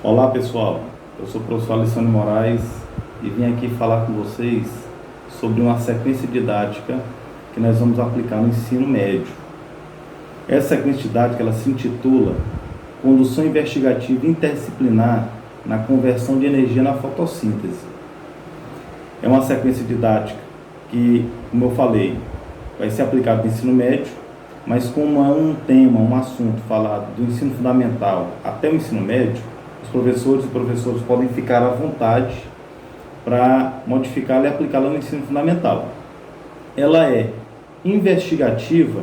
Olá pessoal, eu sou o professor Alessandro Moraes e vim aqui falar com vocês sobre uma sequência didática que nós vamos aplicar no ensino médio. Essa sequência didática ela se intitula Condução Investigativa Interdisciplinar na Conversão de Energia na Fotossíntese. É uma sequência didática que, como eu falei, vai ser aplicada no ensino médio, mas como é um tema, um assunto falado do ensino fundamental até o ensino médio, os professores e professoras podem ficar à vontade para modificá-la e aplicá-la no ensino fundamental. Ela é investigativa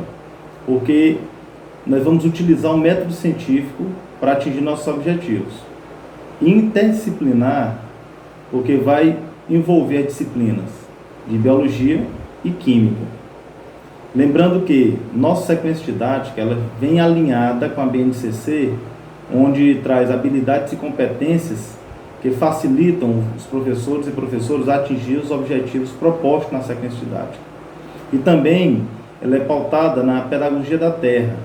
porque nós vamos utilizar um método científico para atingir nossos objetivos. Interdisciplinar porque vai envolver disciplinas de biologia e química. Lembrando que nossa sequência didática ela vem alinhada com a BNCC, onde traz habilidades e competências que facilitam os professores e professoras a atingir os objetivos propostos na sequência didática. E também ela é pautada na pedagogia da Terra,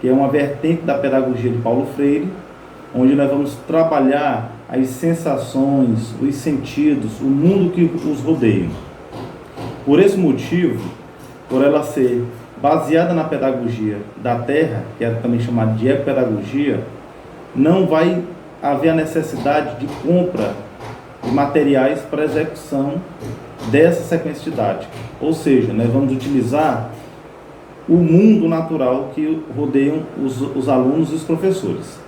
que é uma vertente da pedagogia de Paulo Freire, onde nós vamos trabalhar as sensações, os sentidos, o mundo que os rodeia. Por esse motivo, por ela ser baseada na pedagogia da Terra, que é também chamada de ecopedagogia, não vai haver a necessidade de compra de materiais para execução dessa sequência didática. Ou seja, nós vamos utilizar o mundo natural que rodeiam os alunos e os professores.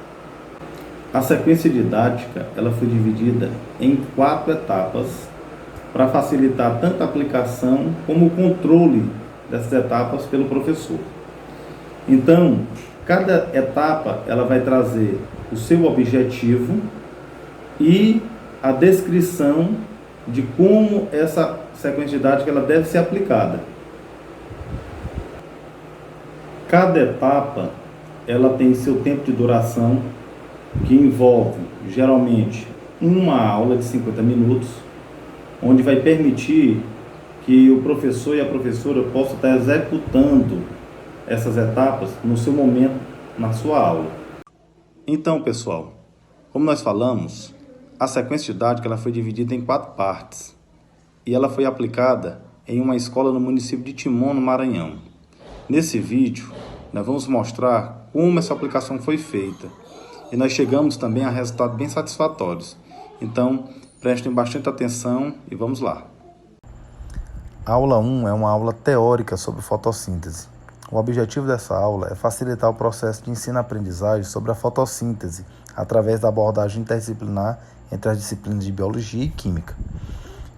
A sequência didática ela foi dividida em 4 etapas para facilitar tanto a aplicação como o controle dessas etapas pelo professor. Então, cada etapa ela vai trazer o seu objetivo e a descrição de como essa sequência didática ela deve ser aplicada. Cada etapa ela tem seu tempo de duração, que envolve geralmente uma aula de 50 minutos, onde vai permitir que o professor e a professora possam estar executando essas etapas no seu momento, na sua aula. Então, pessoal, como nós falamos, a sequência didática ela foi dividida em 4 partes e ela foi aplicada em uma escola no município de Timon, no Maranhão. Nesse vídeo, nós vamos mostrar como essa aplicação foi feita e nós chegamos também a resultados bem satisfatórios. Então, prestem bastante atenção e vamos lá. A aula 1 é uma aula teórica sobre fotossíntese. O objetivo dessa aula é facilitar o processo de ensino-aprendizagem sobre a fotossíntese através da abordagem interdisciplinar entre as disciplinas de biologia e química.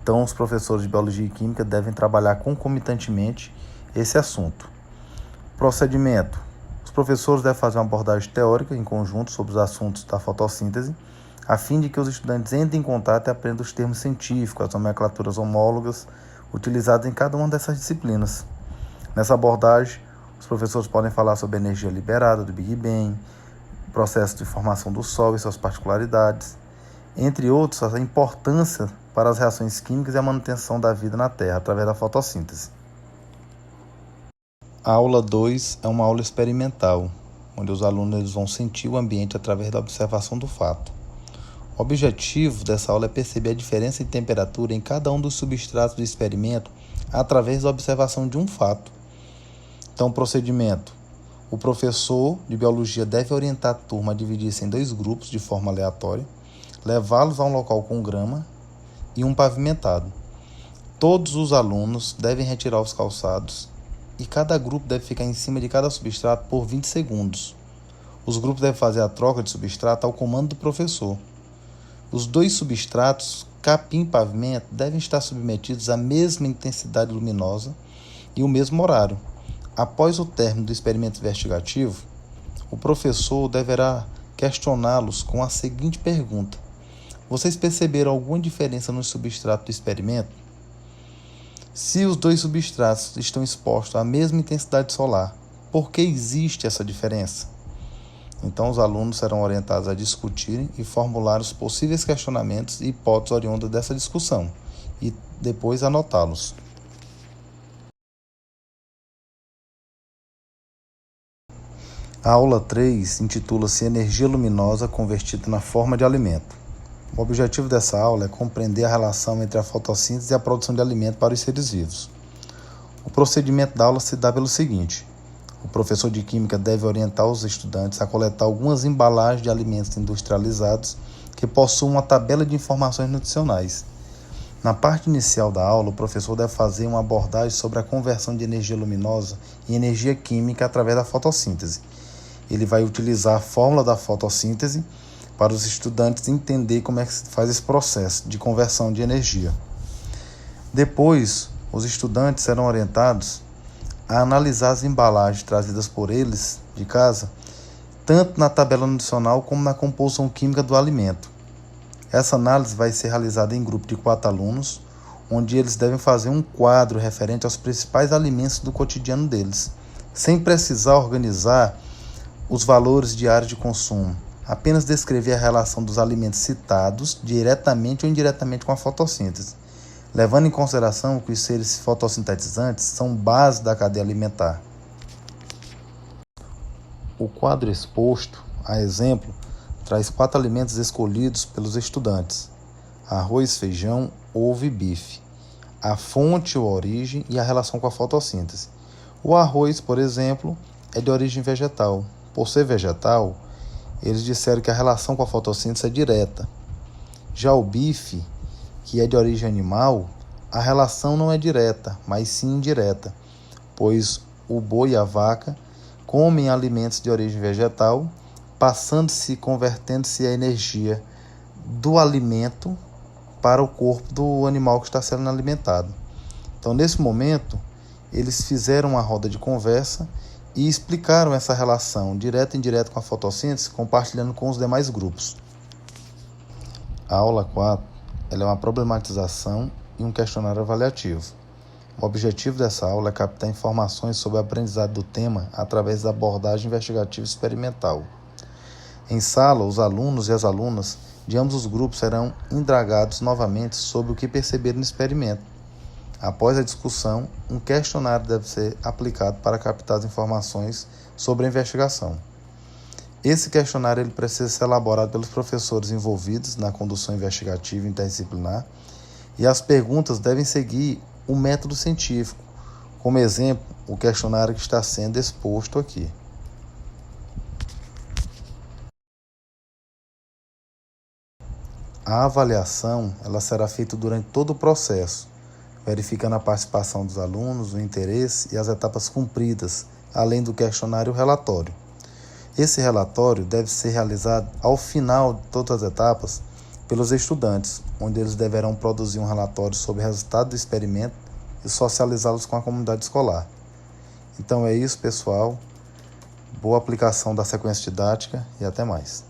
Então, os professores de biologia e química devem trabalhar concomitantemente esse assunto. Procedimento. Os professores devem fazer uma abordagem teórica em conjunto sobre os assuntos da fotossíntese, a fim de que os estudantes entrem em contato e aprendam os termos científicos, as nomenclaturas homólogas utilizadas em cada uma dessas disciplinas. Nessa abordagem, os professores podem falar sobre a energia liberada do Big Bang, o processo de formação do Sol e suas particularidades, entre outros, a importância para as reações químicas e a manutenção da vida na Terra através da fotossíntese. A aula 2 é uma aula experimental, onde os alunos vão sentir o ambiente através da observação do fato. O objetivo dessa aula é perceber a diferença de temperatura em cada um dos substratos do experimento através da observação de um fato. Então, procedimento. O professor de biologia deve orientar a turma a dividir-se em 2 grupos de forma aleatória, levá-los a um local com grama e um pavimentado. Todos os alunos devem retirar os calçados e cada grupo deve ficar em cima de cada substrato por 20 segundos. Os grupos devem fazer a troca de substrato ao comando do professor. Os 2 substratos, capim e pavimento, devem estar submetidos à mesma intensidade luminosa e o mesmo horário. Após o término do experimento investigativo, o professor deverá questioná-los com a seguinte pergunta: vocês perceberam alguma diferença no substrato do experimento? Se os 2 substratos estão expostos à mesma intensidade solar, por que existe essa diferença? Então, os alunos serão orientados a discutirem e formular os possíveis questionamentos e hipóteses oriundas dessa discussão e depois anotá-los. A aula 3 intitula-se Energia Luminosa Convertida na Forma de Alimento. O objetivo dessa aula é compreender a relação entre a fotossíntese e a produção de alimento para os seres vivos. O procedimento da aula se dá pelo seguinte: o professor de Química deve orientar os estudantes a coletar algumas embalagens de alimentos industrializados que possuam uma tabela de informações nutricionais. Na parte inicial da aula, o professor deve fazer uma abordagem sobre a conversão de energia luminosa em energia química através da fotossíntese. Ele vai utilizar a fórmula da fotossíntese para os estudantes entenderem como é que se faz esse processo de conversão de energia. Depois, os estudantes serão orientados a analisar as embalagens trazidas por eles de casa, tanto na tabela nutricional como na composição química do alimento. Essa análise vai ser realizada em grupo de 4 alunos, onde eles devem fazer um quadro referente aos principais alimentos do cotidiano deles, sem precisar organizar os valores diários de consumo, apenas descrever a relação dos alimentos citados, diretamente ou indiretamente com a fotossíntese, levando em consideração que os seres fotossintetizantes são base da cadeia alimentar. O quadro exposto, a exemplo, traz 4 alimentos escolhidos pelos estudantes: arroz, feijão, ovo e bife, a fonte ou origem e a relação com a fotossíntese. O arroz, por exemplo, é de origem vegetal. Por ser vegetal, eles disseram que a relação com a fotossíntese é direta. Já o bife, que é de origem animal, a relação não é direta, mas sim indireta, pois o boi e a vaca comem alimentos de origem vegetal, convertendo-se a energia do alimento para o corpo do animal que está sendo alimentado. Então, nesse momento, eles fizeram uma roda de conversa e explicaram essa relação direta e indireta com a fotossíntese, compartilhando com os demais grupos. A aula 4 ela é uma problematização e um questionário avaliativo. O objetivo dessa aula é captar informações sobre o aprendizado do tema através da abordagem investigativa experimental. Em sala, os alunos e as alunas de ambos os grupos serão indagados novamente sobre o que perceberam no experimento. Após a discussão, um questionário deve ser aplicado para captar as informações sobre a investigação. Esse questionário ele precisa ser elaborado pelos professores envolvidos na condução investigativa interdisciplinar e as perguntas devem seguir o método científico, como exemplo, o questionário que está sendo exposto aqui. A avaliação ela será feita durante todo o processo, verificando a participação dos alunos, o interesse e as etapas cumpridas, além do questionário e o relatório. Esse relatório deve ser realizado ao final de todas as etapas pelos estudantes, onde eles deverão produzir um relatório sobre o resultado do experimento e socializá-los com a comunidade escolar. Então é isso, pessoal. Boa aplicação da sequência didática e até mais.